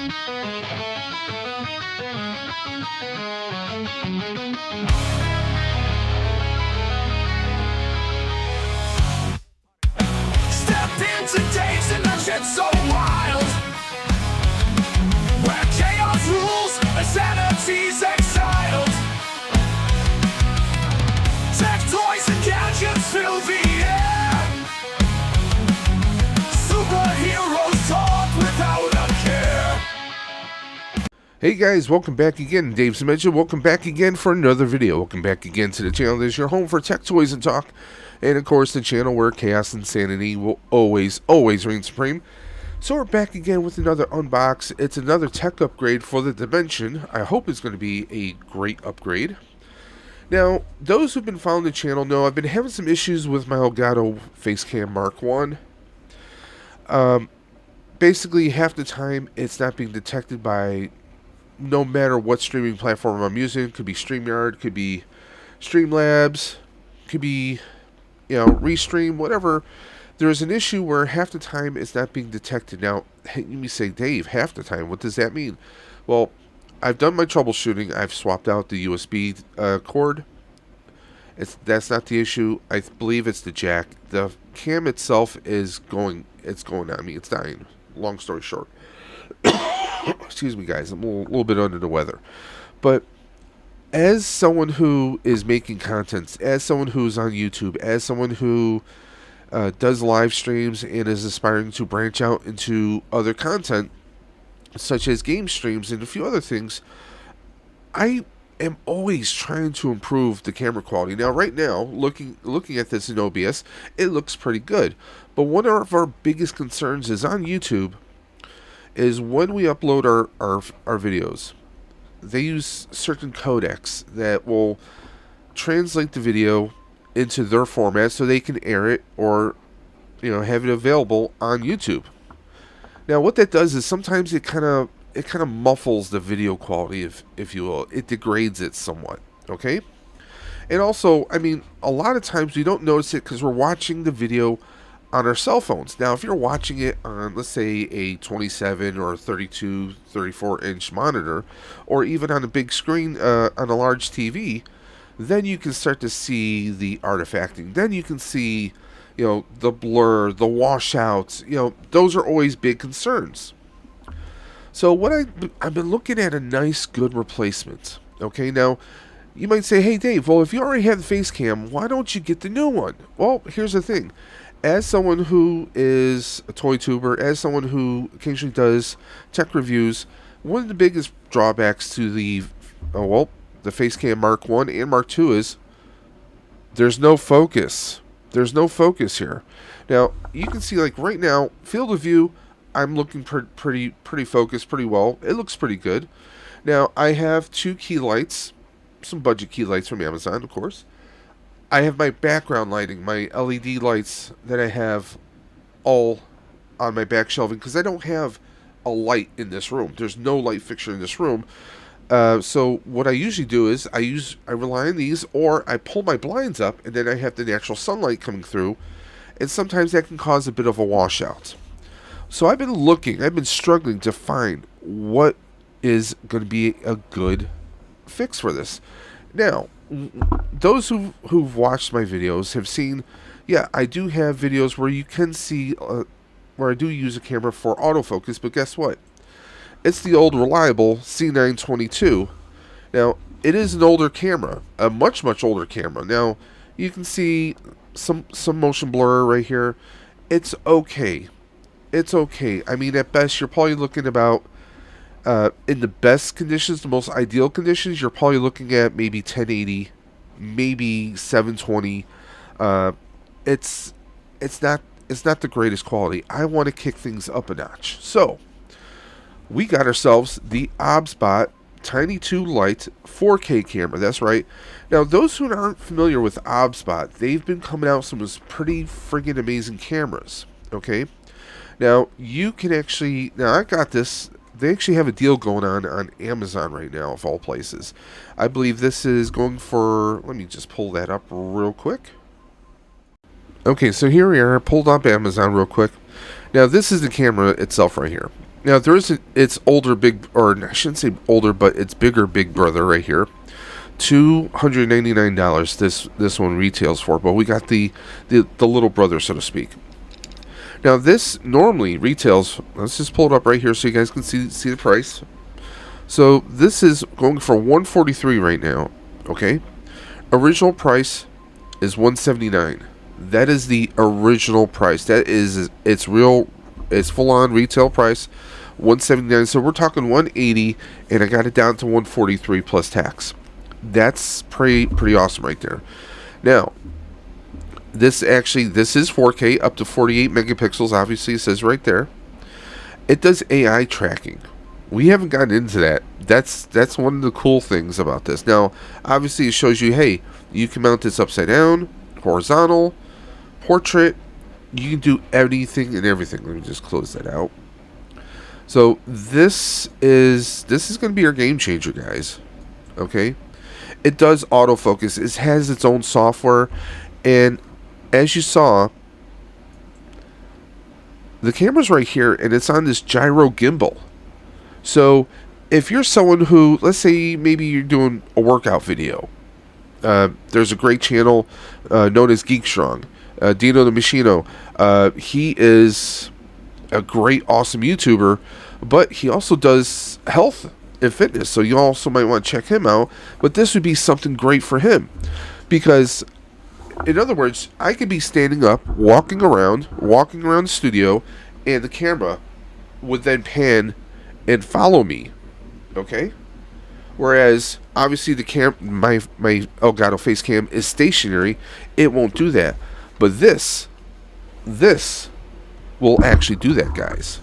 Stepped into days and that shit's so wild, where chaos rules and sanity's exiled. Tech toys and gadgets fill the air, superheroes talk without a care. Hey guys, welcome back again. Dave's Dimension. Welcome back again for another video. Welcome back again to the channel that is your home for tech, toys, and talk. And of course, the channel where chaos and sanity will always reign supreme. So we're back again with another unbox. It's another tech upgrade for the Dimension. I hope it's going to be a great upgrade. Now, those who've been following the channel know I've been having some issues with my Elgato Facecam Mark 1. Basically, half the time it's not being detected by no matter what streaming platform I'm using. Could be StreamYard, could be Streamlabs, could be, you know, Restream, whatever. There's an issue where half the time it's not being detected. Now, you may say, Dave, half the time, what does that mean? Well, I've done my troubleshooting. I've swapped out the USB cord. That's not the issue. I believe it's the jack. The cam itself is going on. I mean, it's dying. Long story short. Excuse me, guys. I'm a little bit under the weather. But as someone who is making content, as someone who's on YouTube, as someone who does live streams and is aspiring to branch out into other content, such as game streams and a few other things, I am always trying to improve the camera quality. Now, right now, looking at this in OBS, it looks pretty good. But one of our biggest concerns is on YouTube is when we upload our videos, they use certain codecs that will translate the video into their format so they can air it or, you know, have it available on YouTube. Now, what that does is sometimes it kind of muffles the video quality, if you will. It degrades it somewhat, okay? And also, I mean, a lot of times we don't notice it because we're watching the video on our cell phones. Now, if you're watching it on, let's say, a 27 or 32, 34-inch monitor, or even on a big screen on a large TV, then you can start to see the artifacting. Then you can see, you know, the blur, the washouts. You know, those are always big concerns. So what I've been looking at a nice, good replacement. Okay, now you might say, hey Dave, well, if you already have the Facecam, why don't you get the new one? Well, here's the thing. As someone who is a toy tuber, as someone who occasionally does tech reviews, one of the biggest drawbacks to the Facecam Mark 1 and Mark 2 is there's no focus. There's no focus here. Now, you can see, like, right now, field of view, I'm looking pretty focused, pretty well. It looks pretty good. Now, I have two key lights, some budget key lights from Amazon, of course. I have my background lighting, my LED lights that I have all on my back shelving because I don't have a light in this room. There's no light fixture in this room. So what I usually do is I rely on these, or I pull my blinds up and then I have the natural sunlight coming through, and sometimes that can cause a bit of a washout. So I've been struggling to find what is going to be a good fix for this. Now, those who've watched my videos have seen, yeah, I do have videos where you can see where I do use a camera for autofocus, but guess what? It's the old reliable C922. Now, it is an older camera, a much older camera. Now, you can see some motion blur right here. It's okay. It's okay. I mean, at best, you're probably looking about, in the best conditions, the most ideal conditions, you're probably looking at maybe 1080, maybe 720. It's not the greatest quality. I want to kick things up a notch. So, we got ourselves the Obsbot Tiny 2 Lite 4K camera. That's right. Now, those who aren't familiar with Obsbot, they've been coming out with some pretty friggin' amazing cameras. Okay? Now, you can actually... Now, I got this... They actually have a deal going on Amazon right now, of all places. I believe this is going for... Let me just pull that up real quick. Okay, so here we are. I pulled up Amazon real quick. Now, this is the camera itself right here. Now there is its older big, or I shouldn't say older, but its bigger big brother right here. $299. This one retails for, but we got the little brother, so to speak. Now this normally retails. Let's just pull it up right here so you guys can see the price. So this is going for $143 right now. Okay, original price is $179. That is the original price. That is its full on retail price, $179. So we're talking $180, and I got it down to $143 plus tax. That's pretty awesome right there. Now, this is 4K up to 48 megapixels. Obviously, it says right there. It does AI tracking. We haven't gotten into that. That's one of the cool things about this. Now, obviously, it shows you, hey, you can mount this upside down, horizontal, portrait. You can do anything and everything. Let me just close that out. So this is going to be our game changer, guys. Okay, it does autofocus. It has its own software, and as you saw, the camera's right here, and it's on this gyro gimbal. So if you're someone who, let's say maybe you're doing a workout video, there's a great channel known as Geek Strong. Dino the Machino. He is a great, awesome YouTuber, but he also does health and fitness, so you also might want to check him out. But this would be something great for him, because, in other words, I could be standing up, walking around the studio, and the camera would then pan and follow me. Okay? Whereas, obviously, my Elgato face cam is stationary. It won't do that. But this will actually do that, guys.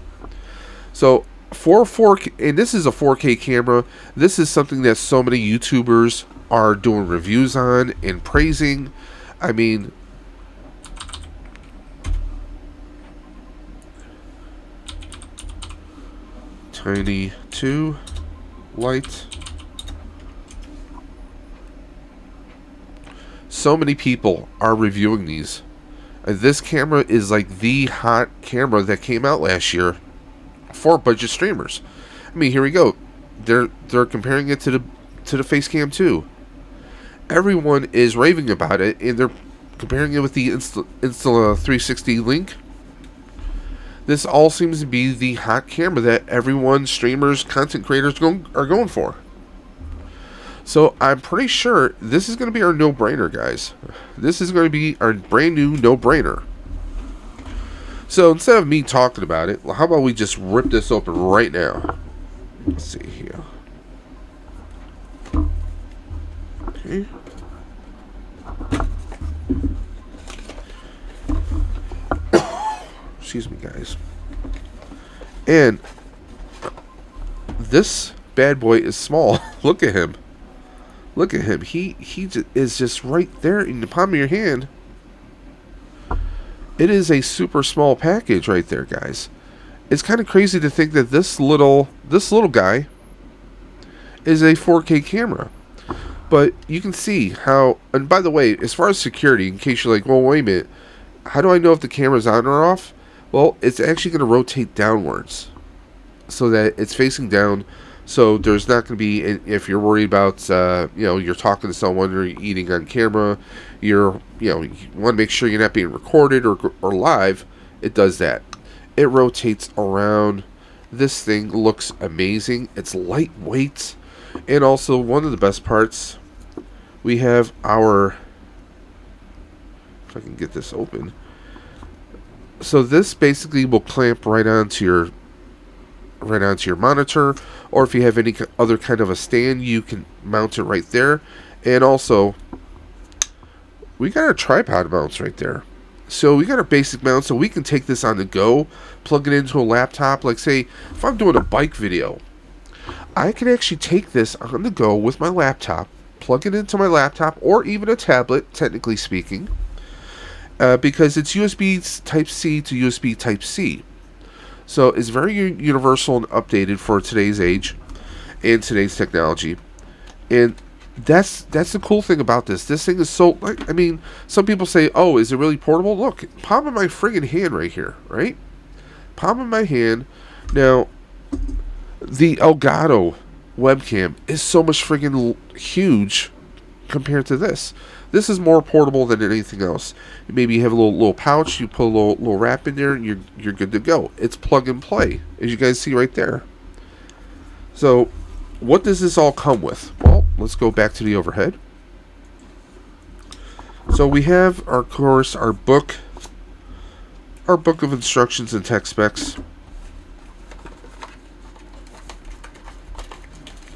So for 4K, and this is a 4K camera. This is something that so many YouTubers are doing reviews on and praising. I mean, Tiny 2 Lite. So many people are reviewing these. This camera is like the hot camera that came out last year for budget streamers. I mean, here we go. They're comparing it to the Facecam 2. Everyone is raving about it, and they're comparing it with the Insta 360 Link. This all seems to be the hot camera that everyone, streamers, content creators are going for. So I'm pretty sure this is going to be our no-brainer, guys. This is going to be our brand new no-brainer. So instead of me talking about it, how about we just rip this open right now? Let's see here. Okay. Excuse me, guys. And this bad boy is small. Look at him. Look at him. He is just right there in the palm of your hand. It is a super small package right there, guys. It's kind of crazy to think that this little guy is a 4K camera. But you can see how, and by the way, as far as security, in case you're like, well, wait a minute, how do I know if the camera's on or off? Well, it's actually going to rotate downwards so that it's facing down. So there's not going to be, if you're worried about, you're talking to someone or you're eating on camera, you want to make sure you're not being recorded or live. It does that. It rotates around. This thing looks amazing. It's lightweight. And also, one of the best parts, we have our, if I can get this open. So this basically will clamp right onto your monitor, or if you have any other kind of a stand, you can mount it right there. And also, we got our tripod mounts right there. So we got our basic mount, so we can take this on the go, plug it into a laptop. Like, say, if I'm doing a bike video, I can actually take this on the go with my laptop, plug it into my laptop, or even a tablet, technically speaking, because it's USB Type-C to USB Type-C. So it's very universal and updated for today's age and today's technology. And that's the cool thing about this. This thing is so, I mean, some people say, oh, is it really portable? Look, palm of my friggin' hand right here, right? Palm of my hand. Now, the Elgato webcam is so much friggin' huge compared to this. This is more portable than anything else. Maybe you have a little pouch, you put a little wrap in there, and you're good to go. It's plug and play, as you guys see right there. So, what does this all come with? Well, let's go back to the overhead. So we have our course, our book of instructions and tech specs.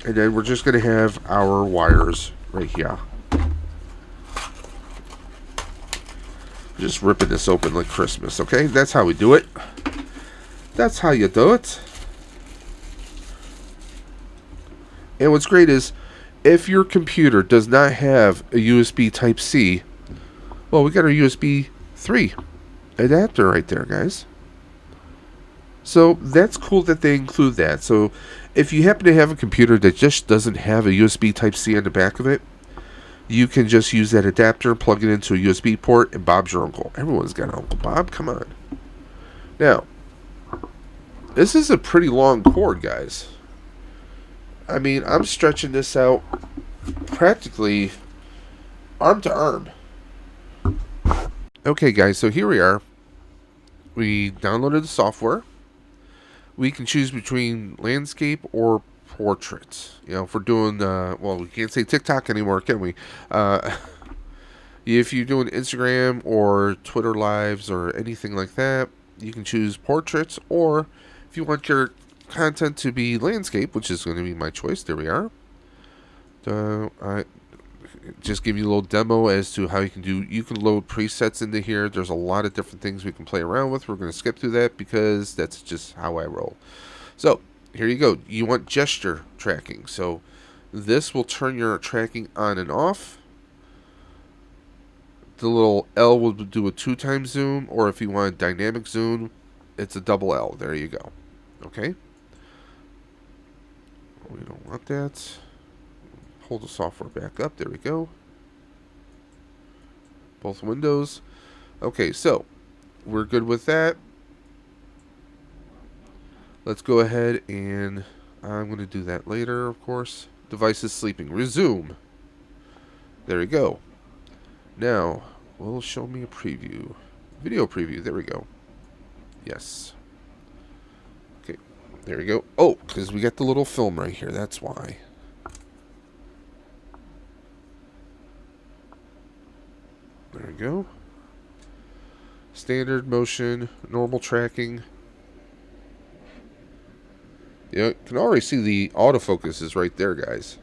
And then we're just going to have our wires right here. Just ripping this open like Christmas, okay? That's how we do it. That's how you do it. And what's great is, if your computer does not have a USB Type-C, well, we got our USB 3 adapter right there, guys. So that's cool that they include that. So if you happen to have a computer that just doesn't have a USB Type-C on the back of it, you can just use that adapter, plug it into a USB port, and Bob's your uncle. Everyone's got an Uncle Bob. Come on. Now, this is a pretty long cord, guys. I mean, I'm stretching this out practically arm to arm. Okay, guys, so here we are. We downloaded the software. We can choose between landscape or portrait. You know, if we're doing, well, we can't say TikTok anymore, can we? If you're doing Instagram or Twitter lives or anything like that, you can choose portraits. Or if you want your content to be landscape, which is going to be my choice, there we are. I just give you a little demo as to how you can load presets into here. There's a lot of different things we can play around with. We're going to skip through that because that's just how I roll. So here you go. You want gesture tracking. So this will turn your tracking on and off. The little L will do a 2x zoom, or if you want a dynamic zoom, it's a double L. There you go. Okay. We don't want that. Hold the software back up. There we go. Both windows. Okay, so we're good with that. Let's go ahead and I'm going to do that later, of course. Device is sleeping. Resume. There we go. Now, will show me a preview. Video preview. There we go. Yes. Okay, there we go. Oh, because we got the little film right here. That's why. There we go. Standard motion, normal tracking. You can already see the autofocus is right there, guys.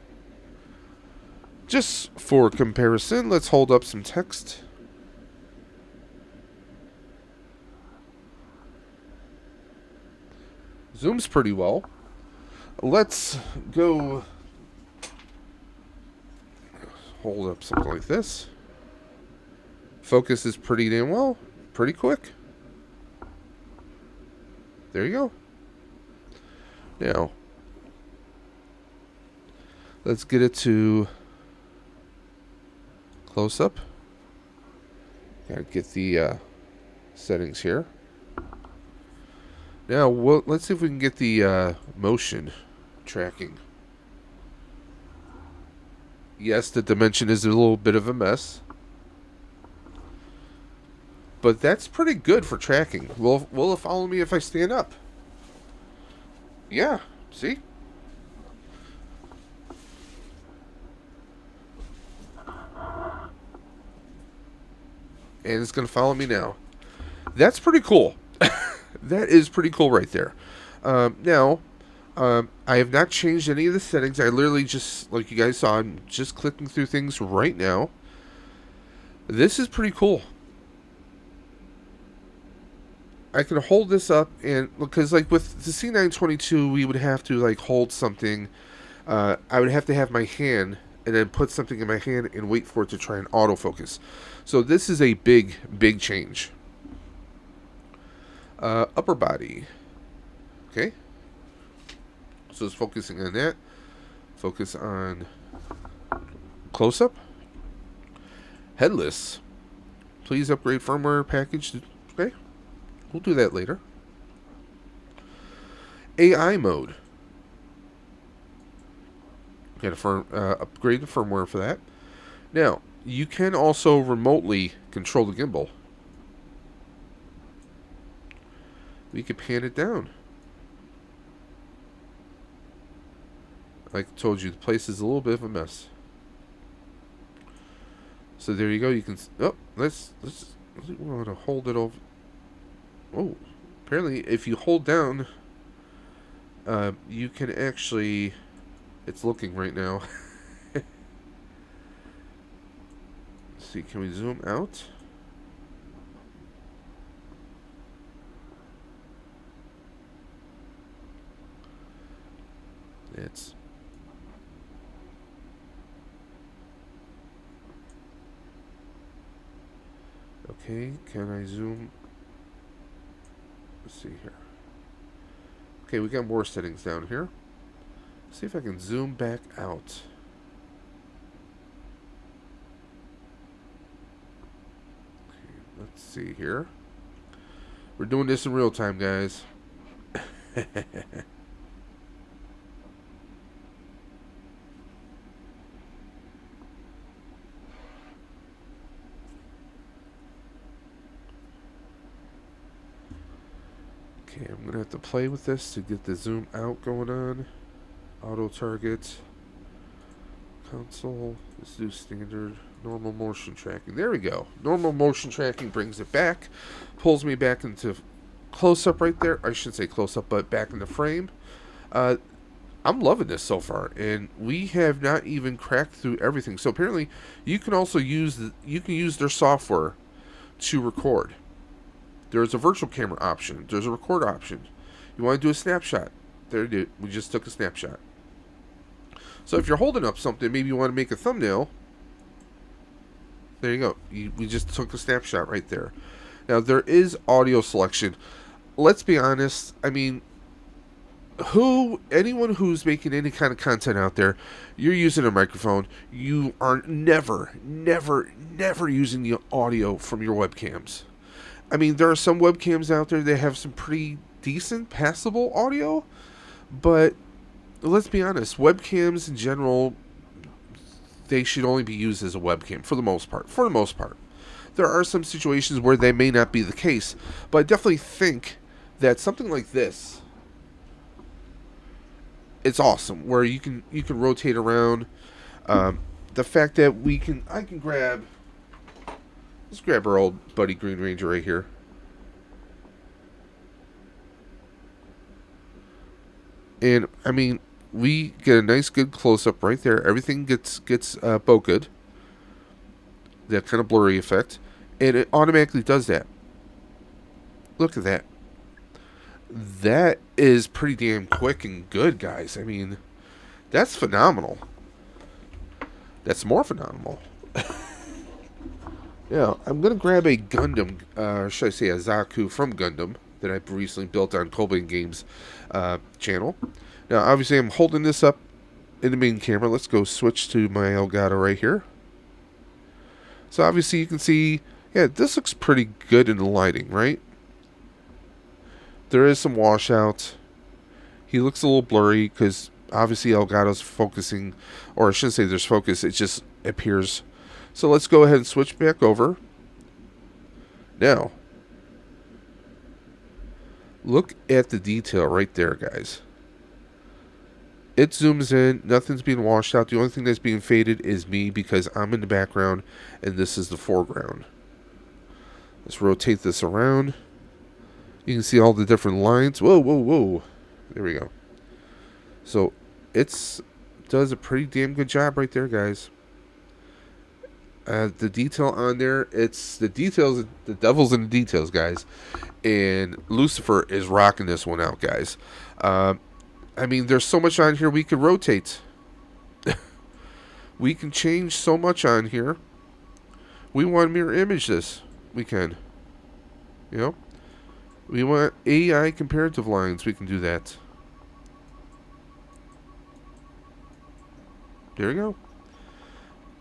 Just for comparison, let's hold up some text. Zooms pretty well. Let's go hold up something like this. Focus is pretty damn well. Pretty quick. There you go. Now, let's get it to close up. Gotta get the settings here. Now, let's see if we can get the motion tracking. Yes, the dimension is a little bit of a mess. But that's pretty good for tracking. Will it follow me if I stand up? Yeah, see? And it's going to follow me now. That's pretty cool. That is pretty cool right there. Now, I have not changed any of the settings. I literally just, like you guys saw, I'm just clicking through things right now. This is pretty cool. I can hold this up, and because like with the C922, we would have to like hold something. I would have to have my hand and then put something in my hand and wait for it to try and autofocus. So this is a big change. Upper body. Okay. So it's focusing on that. Focus on close up. Headless. Please upgrade firmware package. Okay. We'll do that later. AI mode. Got to upgrade the firmware for that. Now, you can also remotely control the gimbal. We can pan it down. Like I told you, the place is a little bit of a mess. So there you go. You can. Oh, let's want to hold it over. Oh, apparently, if you hold down, you can actually. It's looking right now. Let's see, can we zoom out? It's. Okay, can I zoom? Let's see here. Okay, we got more settings down here. Let's see if I can zoom back out. Okay, let's see here. We're doing this in real time, guys. Okay, I'm gonna have to play with this to get the zoom out going on. Auto target. Console. Let's do standard. Normal motion tracking. There we go. Normal motion tracking brings it back. Pulls me back into close up right there. I should say close up, but back in the frame. I'm loving this so far, and we have not even cracked through everything. So apparently, you can also use their software to record. There's a virtual camera option. There's a record option. You want to do a snapshot. There it is. We just took a snapshot. So if you're holding up something, maybe you want to make a thumbnail. There you go. We just took a snapshot right there. Now, there is audio selection. Let's be honest. I mean, anyone who's making any kind of content out there, you're using a microphone. You are never using the audio from your webcams. I mean, there are some webcams out there that have some pretty decent, passable audio, but let's be honest, webcams in general, they should only be used as a webcam for the most part. For the most part. There are some situations where they may not be the case, but I definitely think that something like this, it's awesome, where you can rotate around. The fact that I can grab. Let's grab our old buddy Green Ranger right here. And I mean, we get a nice, good close up right there. Everything gets bokeh, that kind of blurry effect, and it automatically does that. Look at that. That is pretty damn quick and good, guys. I mean, that's phenomenal. That's more phenomenal. Yeah, I'm going to grab a Gundam, should I say a Zaku from Gundam, that I've recently built on Colbane Games channel. Now, obviously, I'm holding this up in the main camera. Let's go switch to my Elgato right here. So, obviously, you can see, yeah, this looks pretty good in the lighting, right? There is some washout. He looks a little blurry because, obviously, Elgato's focusing, or I shouldn't say there's focus, it just appears. So let's go ahead and switch back over. Now, look at the detail right there, guys. It zooms in. Nothing's being washed out. The only thing that's being faded is me because I'm in the background and this is the foreground. Let's rotate this around. You can see all the different lines. Whoa, whoa, whoa. There we go. So it does a pretty damn good job right there, guys. The detail on there, it's the details, the devil's in the details, guys. And Lucifer is rocking this one out, guys. I mean, there's so much on here we could rotate. We can change so much on here. We want to mirror image this. We can. You know? We want AI comparative lines. We can do that. There we go.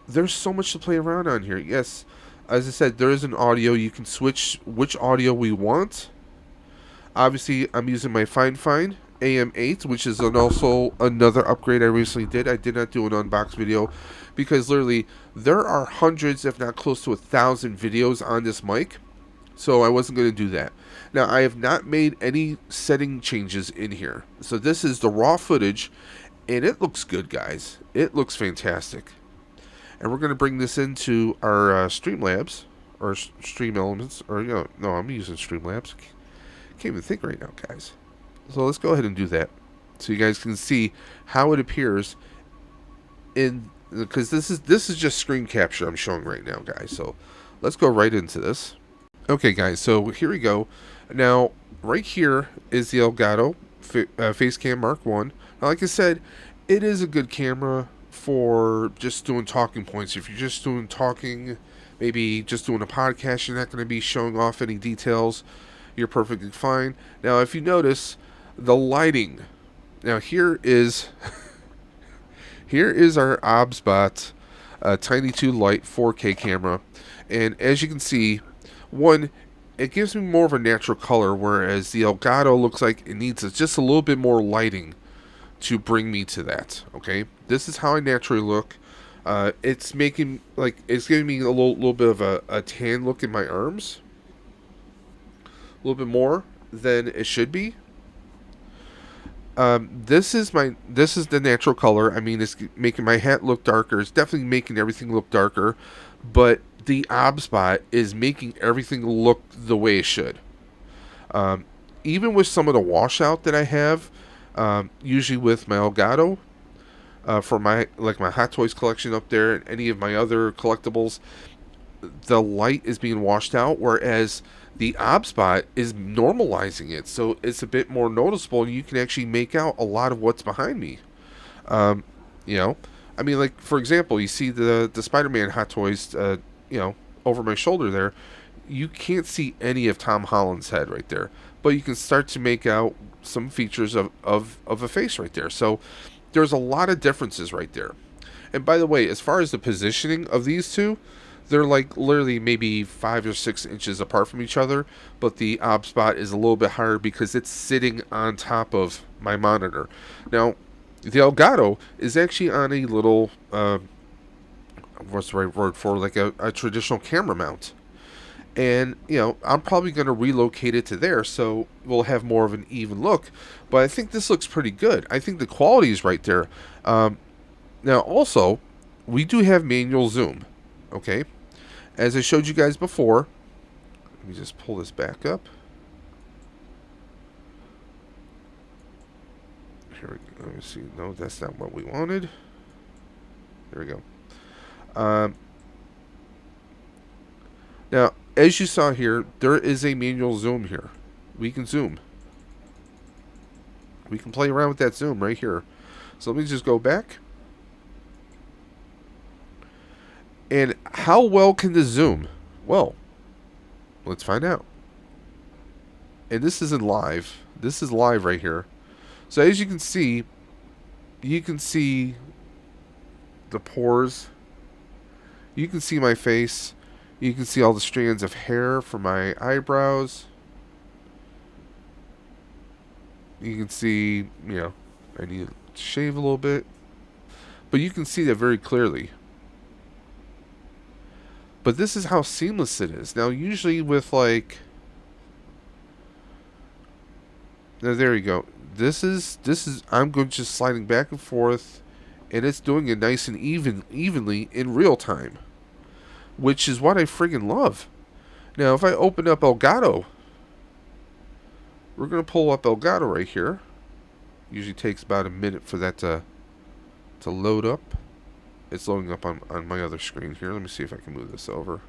There's so much to play around on here. Yes, as I said, there is an audio. You can switch which audio we want. Obviously, I'm using my Find, AM8, which is also another upgrade I recently did. I did not do an unbox video because literally there are hundreds, if not close to 1,000 videos on this mic. So I wasn't going to do that. Now, I have not made any setting changes in here. So this is the raw footage, and it looks good, guys. It looks fantastic. And we're going to bring this into our Streamlabs, or Stream Elements, or, no, I'm using Streamlabs. Can't even think right now, guys. So let's go ahead and do that. So you guys can see how it appears in, because this is just screen capture I'm showing right now, guys. So let's go right into this. Okay, guys, so here we go. Now, right here is the Elgato Facecam Mark 1. Now, like I said, it is a good camera for just doing talking points. If you're just doing talking, maybe just doing a podcast, you're not going to be showing off any details. You're perfectly fine. Now, if you notice, the lighting. Now, here is here is our Obsbot Tiny 2 Lite 4K camera. And as you can see, one, it gives me more of a natural color, whereas the Elgato looks like it needs just a little bit more lighting to bring me to that. Okay, this is how I naturally look. It's making it's giving me a little bit of a tan look in my arms, a little bit more than it should be. This is the natural color. I mean, it's making my hat look darker. It's definitely making everything look darker, but the Obsbot is making everything look the way it should. Even with some of the washout that I have, usually with my Elgato, for my Hot Toys collection up there and any of my other collectibles, the light is being washed out, whereas the Obsbot is normalizing it, so it's a bit more noticeable, and you can actually make out a lot of what's behind me. You know, I mean, like for example, you see the Spider-Man Hot Toys, over my shoulder there. You can't see any of Tom Holland's head right there, but you can start to make out some features of a face right there. So there's a lot of differences right there. And by the way, as far as the positioning of these two, they're like literally maybe 5 or 6 inches apart from each other, but the Obsbot is a little bit higher because it's sitting on top of my monitor. Now, the Elgato is actually on a little, what's the right word for, like a traditional camera mount. And, I'm probably going to relocate it to there, so we'll have more of an even look. But I think this looks pretty good. I think the quality is right there. Now, also, we do have manual zoom. Okay? As I showed you guys before, let me just pull this back up. Here we go. Let me see. No, that's not what we wanted. There we go. Now, as you saw here, there is a manual zoom here. We can zoom. We can play around with that zoom right here. So let me just go back. And how well can this zoom? Well, let's find out. And this isn't live. This is live right here. So as you can see the pores. You can see my face. You can see all the strands of hair from my eyebrows. You can see, I need to shave a little bit. But you can see that very clearly. But this is how seamless it is. Now, usually with now there you go. This is, I'm going just sliding back and forth, and it's doing it nice and evenly in real time, which is what I friggin' love. Now, if I open up Elgato, we're going to pull up Elgato right here. Usually takes about a minute for that to load up. It's loading up on my other screen here. Let me see if I can move this over.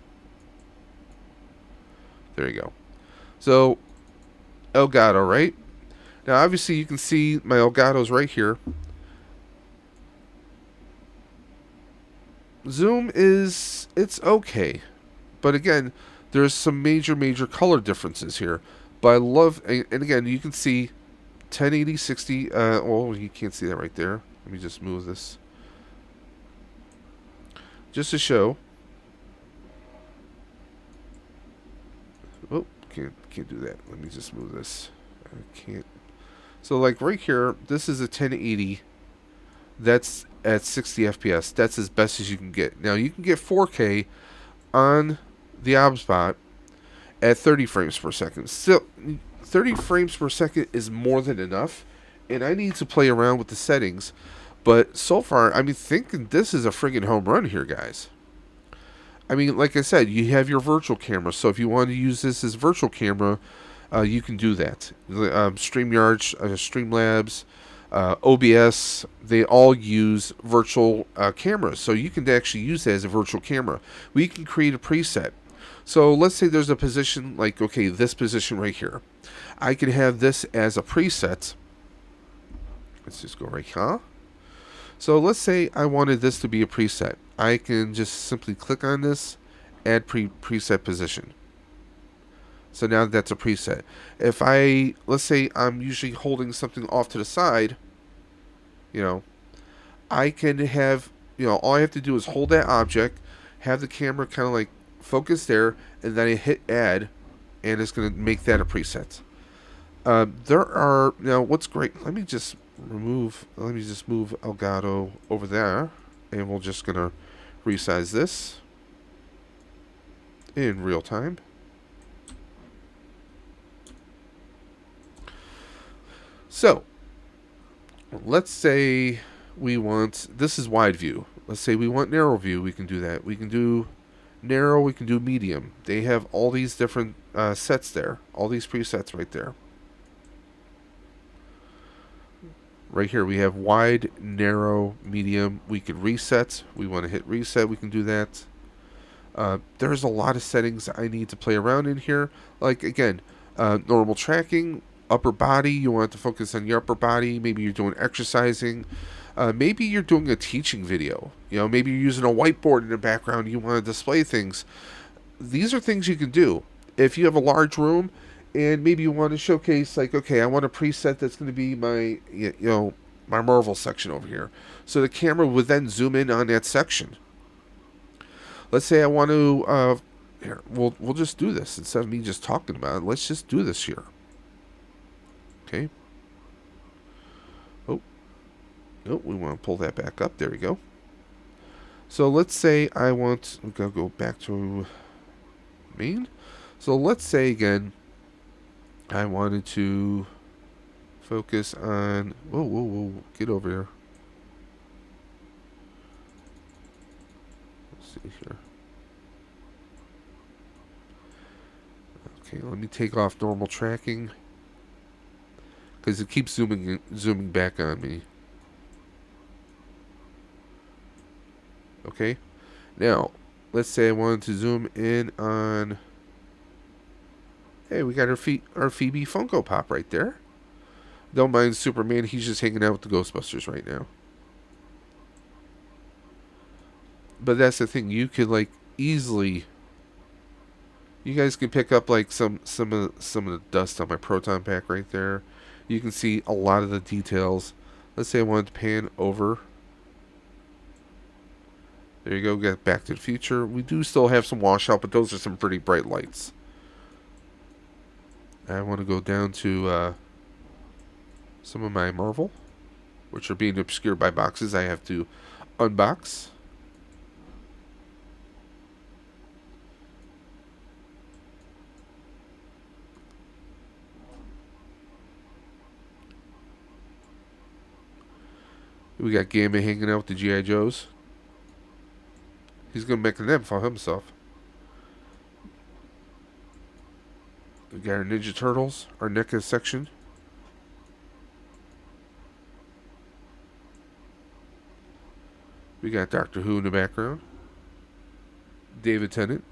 There you go. So, Elgato, right? Now, obviously, you can see my Elgato's right here. Zoom it's okay. But again, there's some major color differences here. But I love, and again, you can see 1080, 60. Well, you can't see that right there. Let me just move this. Just to show. Oh, can't do that. Let me just move this. I can't. So like right here, this is a 1080. That's at 60 FPS. That's as best as you can get. Now you can get 4K on the Obsbot at 30 frames per second. Still, 30 frames per second is more than enough, and I need to play around with the settings. But so far, I mean, thinking this is a friggin' home run here, guys. I mean, like I said, you have your virtual camera, so if you want to use this as virtual camera, you can do that. StreamYard, Streamlabs, OBS, they all use virtual cameras, so you can actually use that as a virtual camera. We can create a preset. So let's say there's a position like, okay, this position right here. I can have this as a preset. Let's just go right here. So let's say I wanted this to be a preset. I can just simply click on this, add preset position. So now that's a preset. If let's say I'm usually holding something off to the side, I can have, all I have to do is hold that object, have the camera kind of like focus there, and then I hit add, and it's going to make that a preset. What's great, let me just move Elgato over there, and we're just going to resize this in real time. So, let's say we want, this is wide view. Let's say we want narrow view, we can do that. We can do narrow, we can do medium. They have all these different sets there, all these presets right there. Right here we have wide, narrow, medium. We could reset. We want to hit reset, we can do that. There's a lot of settings I need to play around in here. Like, again, normal tracking, upper body, you want to focus on your upper body. Maybe you're doing exercising. Maybe you're doing a teaching video. Maybe you're using a whiteboard in the background. You want to display things. These are things you can do. If you have a large room and maybe you want to showcase, like, okay, I want a preset that's going to be my, my Marvel section over here. So the camera would then zoom in on that section. Let's say I want to, here, we'll just do this. Instead of me just talking about it, let's just do this here. Okay. Oh, we want to pull that back up. There we go. So let's say I want, we're going to go back to main. So let's say again, I wanted to focus on, whoa, get over here. Let's see here. Okay, let me take off normal tracking, because it keeps zooming back on me. Okay, now let's say I wanted to zoom in on, hey, we got our Phoebe Funko Pop right there. Don't mind Superman, he's just hanging out with the Ghostbusters right now. But that's the thing, you could like easily, you guys can pick up like some of the dust on my proton pack right there. You can see a lot of the details. Let's say I wanted to pan over. There you go, get Back to the Future. We do still have some washout, but those are some pretty bright lights. I want to go down to some of my Marvel, which are being obscured by boxes I have to unbox. We got Gamma hanging out with the G.I. Joes. He's going to make a name for himself. We got our Ninja Turtles, our NECA section. We got Doctor Who in the background. David Tennant.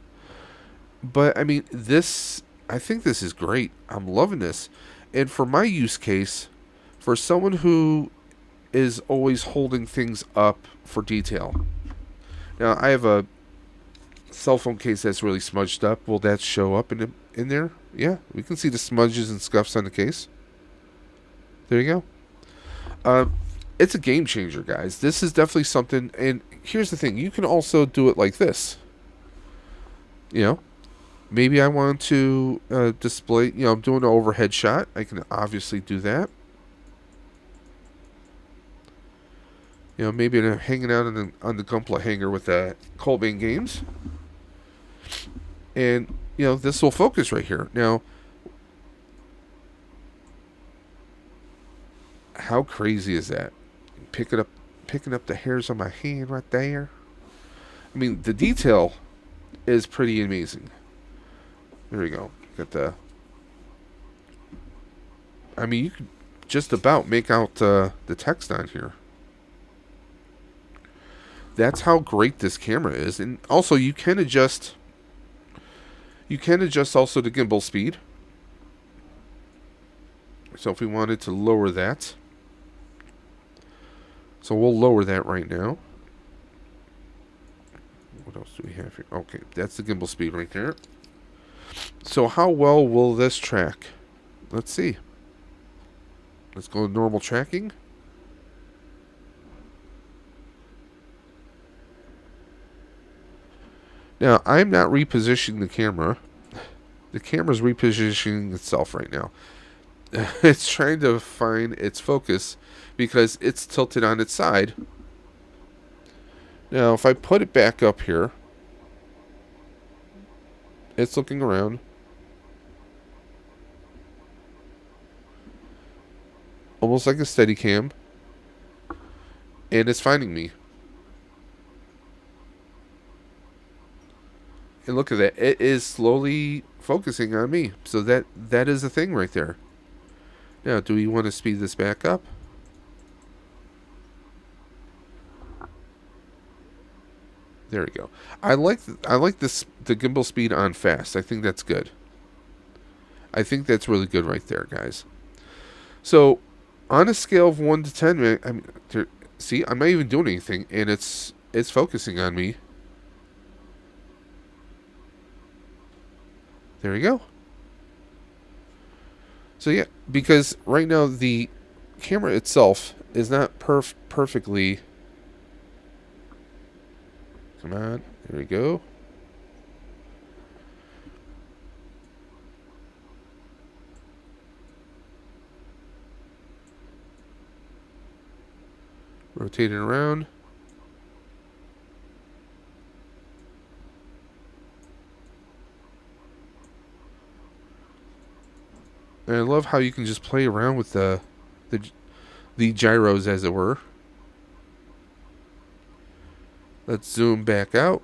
But, I mean, I think this is great. I'm loving this. And for my use case, for someone who is always holding things up for detail. Now, I have a cell phone case that's really smudged up. Will that show up in there? Yeah, we can see the smudges and scuffs on the case. There you go. It's a game changer, guys. This is definitely something. And here's the thing. You can also do it like this. Maybe I want to display, I'm doing an overhead shot. I can obviously do that. You know, maybe they're hanging out on the Gumpla hanger with Colbane Games. And, you know, this will focus right here. Now, how crazy is that? Picking up the hairs on my hand right there. I mean, the detail is pretty amazing. There we go. Got the. I mean, you could just about make out the text on here. That's how great this camera is, and also you can adjust. You can adjust also the gimbal speed. So if we wanted to lower that, so we'll lower that right now. What else do we have here? Okay, that's the gimbal speed right there. So how well will this track? Let's see. Let's go to normal tracking. Now, I'm not repositioning the camera. The camera's repositioning itself right now. It's trying to find its focus because it's tilted on its side. Now, if I put it back up here, it's looking around. Almost like a Steadicam. And it's finding me. And look at that. It is slowly focusing on me. So that is a thing right there. Now, do we want to speed this back up? There we go. I like this the gimbal speed on fast. I think that's good. I think that's really good right there, guys. So, on a scale of 1 to 10, man, I mean, see, I'm not even doing anything, and it's focusing on me. There we go. So yeah, because right now the camera itself is not perfectly. Come on, there we go. Rotate it around. And I love how you can just play around with the gyros, as it were. Let's zoom back out.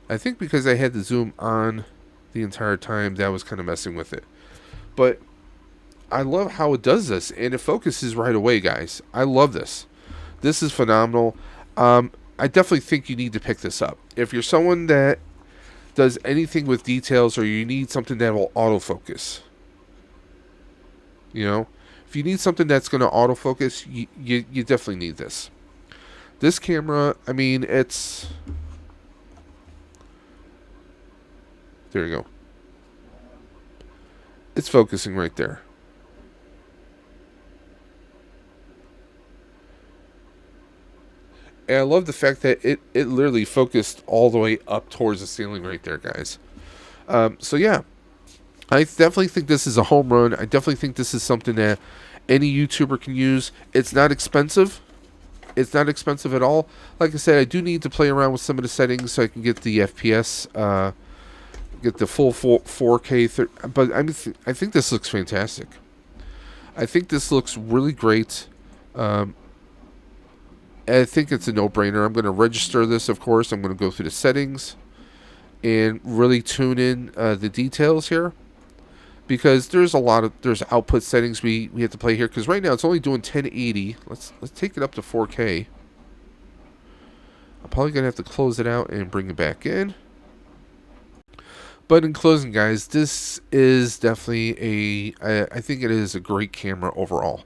I think because I had the zoom on the entire time, that was kind of messing with it. But I love how it does this, and it focuses right away, guys. I love this. This is phenomenal. I definitely think you need to pick this up. If you're someone that does anything with details, or you need something that will autofocus. You know, if you need something that's going to autofocus, you definitely need this. This camera, I mean, it's... There you go. It's focusing right there. And I love the fact that it literally focused all the way up towards the ceiling right there, guys. So yeah, I definitely think this is a home run. I definitely think this is something that any YouTuber can use. It's not expensive. It's not expensive at all. Like I said, I do need to play around with some of the settings so I can get the FPS, get the full 4K. But I think this looks fantastic. I think this looks really great. I think it's a no-brainer. I'm going to register this, of course. I'm going to go through the settings and really tune in the details here, because there's output settings we have to play here, because right now it's only doing 1080. Let's take it up to 4K. I'm probably going to have to close it out and bring it back in. But in closing, guys, this is definitely I think it is a great camera overall.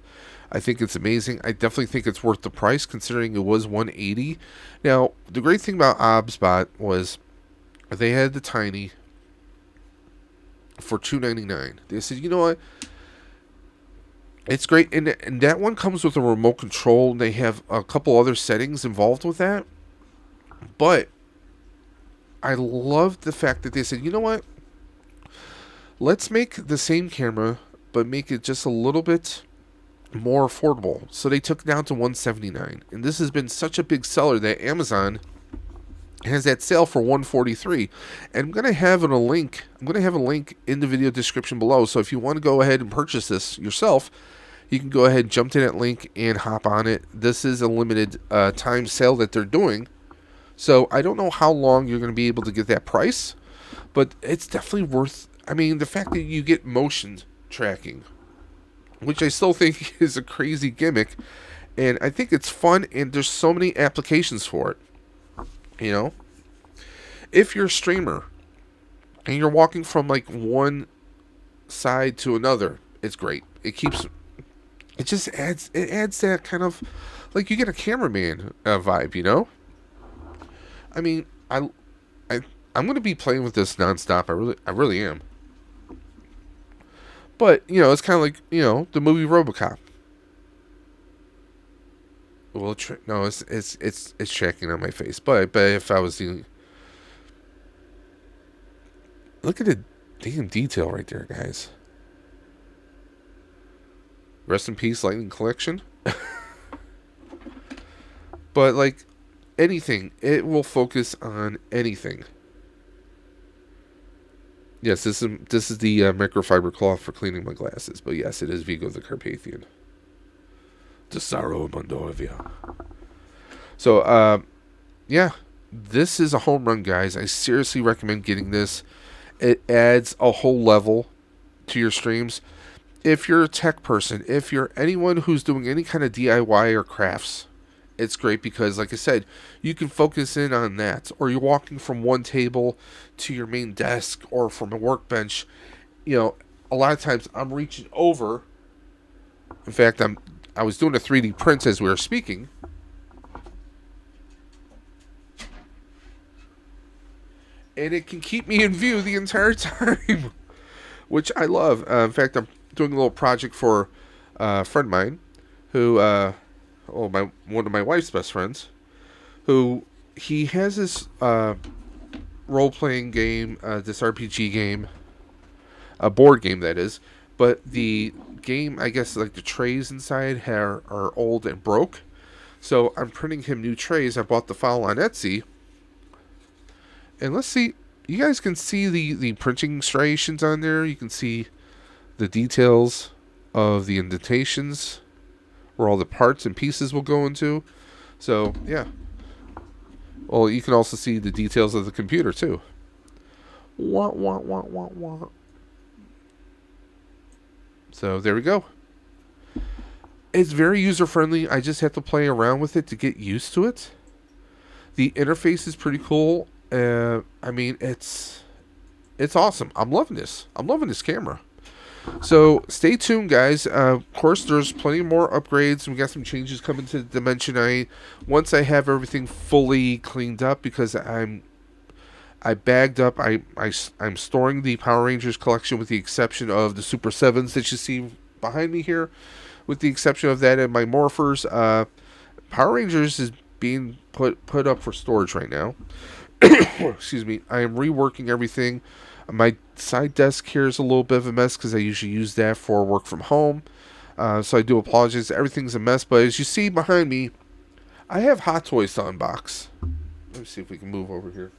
I think it's amazing. I definitely think it's worth the price, considering it was $180. Now, the great thing about Obsbot was they had the Tiny for $299. They said, you know what? It's great. And that one comes with a remote control. And they have a couple other settings involved with that. But I love the fact that they said, you know what? Let's make the same camera, but make it just a little bit more affordable. So they took it down to $179, and this has been such a big seller that Amazon has that sale for $143. And I'm gonna have a link. I'm gonna have a link in the video description below. So if you want to go ahead and purchase this yourself, you can go ahead and jump to that link and hop on it. This is a limited time sale that they're doing. So I don't know how long you're going to be able to get that price, but it's definitely worth. I mean, the fact that you get motion tracking, which I still think is a crazy gimmick, and I think it's fun, and there's so many applications for it. You know, if you're a streamer and you're walking from like one side to another, it's great. It just adds that kind of, like, you get a cameraman vibe, you know. I mean, I'm gonna be playing with this nonstop. I really am. But you know, it's kind of like, you know, the movie RoboCop. Well, no, it's tracking on my face. But if I was the, look at the damn detail right there, guys. Rest in peace, Lightning Collection. But like anything, it will focus on anything. Yes, this is the microfiber cloth for cleaning my glasses. But yes, it is Vigo the Carpathian. Tesoro Mondovia. So, yeah, this is a home run, guys. I seriously recommend getting this. It adds a whole level to your streams. If you're a tech person, if you're anyone who's doing any kind of DIY or crafts, it's great because, like I said, you can focus in on that. Or you're walking from one table to your main desk or from a workbench. You know, a lot of times I'm reaching over. In fact, I was doing a 3D print as we were speaking. And it can keep me in view the entire time, which I love. In fact, I'm doing a little project for a friend of mine who, one of my wife's best friends, who he has this role-playing game, this RPG game, a board game that is, but the game, I guess, like the trays inside are old and broke. So I'm printing him new trays. I bought the file on Etsy. And let's see, you guys can see the printing striations on there. You can see the details of the indentations where all the parts and pieces will go into. So, yeah. Well, you can also see the details of the computer, too. Wah, wah, wah, wah, wah. So, there we go. It's very user-friendly. I just have to play around with it to get used to it. The interface is pretty cool. I mean, it's awesome. I'm loving this. I'm loving this camera. So stay tuned, guys. Of course, there's plenty more upgrades. We got some changes coming to the Dimension. Once I have everything fully cleaned up, because I bagged up. I'm storing the Power Rangers collection with the exception of the Super 7s that you see behind me here. With the exception of that and my Morphers, Power Rangers is being put up for storage right now. Excuse me. I am reworking everything. My side desk here is a little bit of a mess because I usually use that for work from home. So I do apologize. Everything's a mess. But as you see behind me, I have Hot Toys to unbox. Let me see if we can move over here.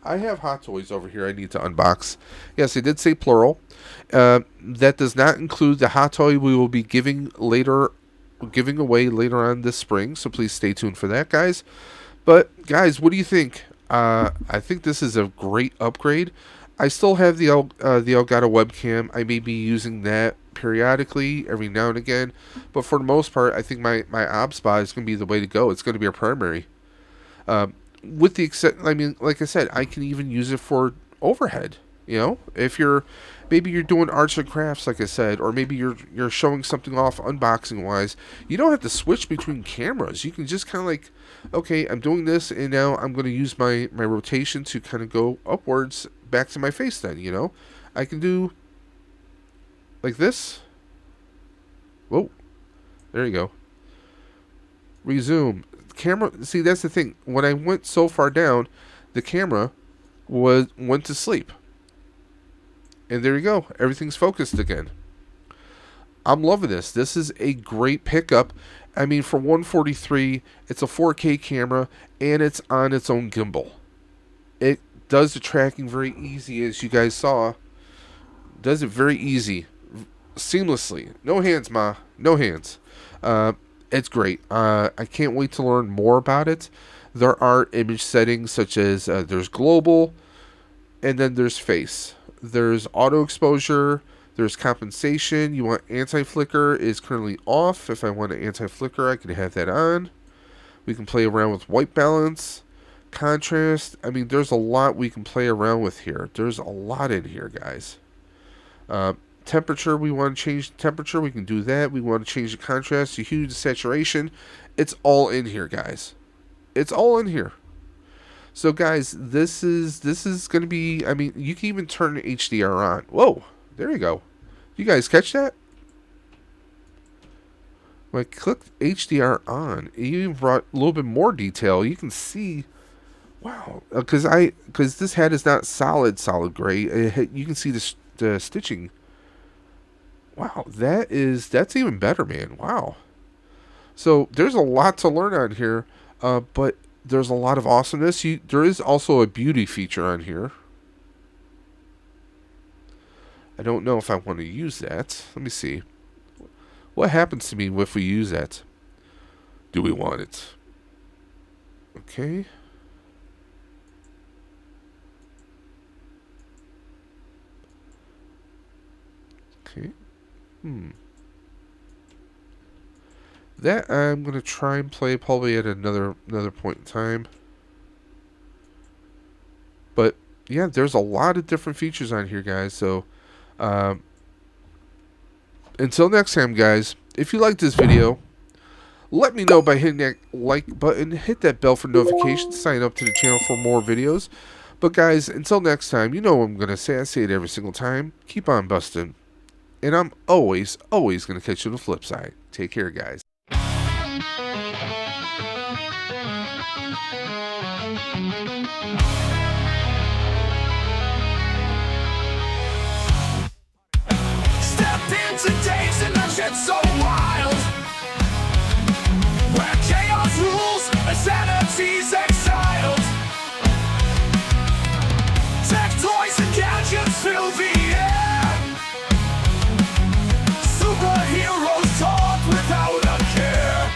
I have Hot Toys over here I need to unbox. Yes, I did say plural. That does not include the Hot Toy we will be giving away later on this spring. So please stay tuned for that, guys. But, guys, what do you think? I think this is a great upgrade. I still have the Elgato webcam. I may be using that periodically, every now and again. But for the most part, I think my Obsbot is going to be the way to go. It's going to be a primary. With the I mean, like I said, I can even use it for overhead. You know, if maybe you're doing arts and crafts, like I said, or maybe you're showing something off unboxing wise, you don't have to switch between cameras. You can just kind of like, okay, I'm doing this, and now I'm going to use my rotation to kind of go upwards back to my face. Then, you know, I can do like this. Whoa, there you go. Resume camera. See, that's the thing. When I went so far down, the camera went to sleep. And there you go. Everything's focused again. I'm loving this. This is a great pickup. I mean, for 143, it's a 4K camera, and it's on its own gimbal. It does the tracking very easy, as you guys saw. Does it very easy, seamlessly. No hands, ma. No hands. It's great. I can't wait to learn more about it. There are image settings such as there's global, and then there's face. There's auto exposure. There's compensation. You want anti-flicker is currently off. If I want an anti-flicker, I can have that on. We can play around with white balance, contrast. I mean, there's a lot we can play around with here. There's a lot in here, guys. Temperature, we want to change the temperature. We can do that. We want to change the contrast, the hue, the saturation. It's all in here, guys. It's all in here. So, guys, this is going to be, I mean, you can even turn HDR on. Whoa, there you go. You guys catch that? When I clicked HDR on, it even brought a little bit more detail. You can see, wow, because this head is not solid gray. You can see the stitching. Wow, that's even better, man. Wow. So there's a lot to learn on here, but there's a lot of awesomeness. There is also a beauty feature on here. I don't know if I want to use that. Let me see. What happens to me if we use that? Do we want it? Okay. Okay. That I'm going to try and play probably at another point in time. But yeah, there's a lot of different features on here, guys. So until next time, guys, if you liked this video, let me know by hitting that like button, hit that bell for notifications, sign up to the channel for more videos. But guys, until next time, you know what I'm going to say. I say it every single time. Keep on busting. And I'm always going to catch you on the flip side. Take care, guys. Step into days and that shit's so wild, where chaos rules and sanity's exiled. Tech toys and gadgets fill the air. Superheroes talk without a care.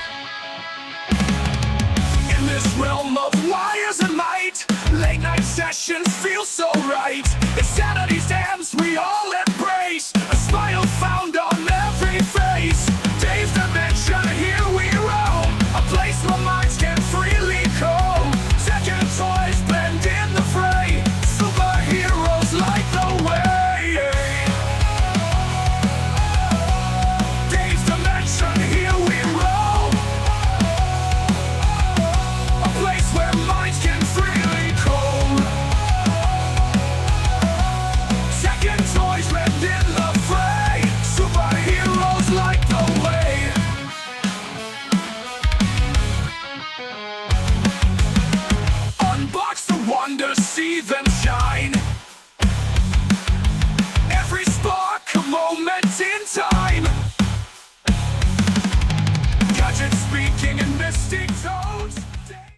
In this realm of wires and light, late night sessions feel so right. Insanity's dams we all embrace, a smile found on every face. Dave's dimension, here we roam, a place where minds can freely comb. Second toys blend in the fray, superheroes light the way. Dave's dimension, here we roam, a place where minds can freely comb. Second toys blend in the fray, superheroes light the way. Unbox the wonder, see them shine.